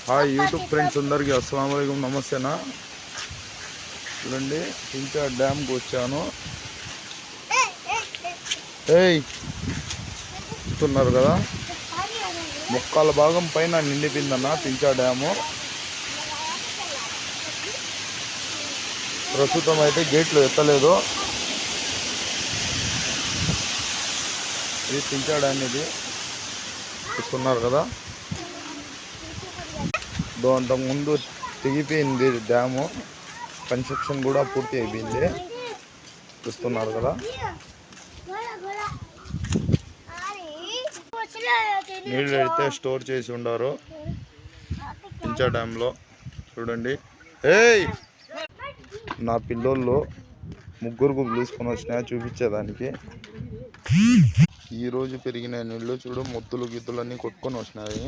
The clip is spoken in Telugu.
హాయ్ యూట్యూబ్ ఫ్రెండ్స్ అందరికీ అస్సలం వాలేకుమ్ నమస్తేనా. చూడండి పింఛా డ్యామ్కి వచ్చాను. చూస్తున్నారు కదా, ముక్కాల భాగం పైన నిండిపోయిందన్న పింఛా డ్యాము. ప్రస్తుతం అయితే గేట్లు ఎత్తలేదు. ఇది పింఛా డ్యామ్, ఇది చూస్తున్నారు కదా. అంతకు ముందు తెగిపోయింది డ్యాము, కన్స్ట్రక్షన్ కూడా పూర్తి అయిపోయింది. చూస్తున్నారు కదా, నీళ్ళు అయితే స్టోర్ చేసి ఉండారు పింఛా డ్యామ్లో. చూడండి, నా పిల్లోళ్ళు ముగ్గురు తీసుకొని వచ్చినా చూపించేదానికి. ఈరోజు పెరిగిన నీళ్ళు చూడు, మొత్తులు గిత్తులన్నీ కొట్టుకొని వచ్చినాయి.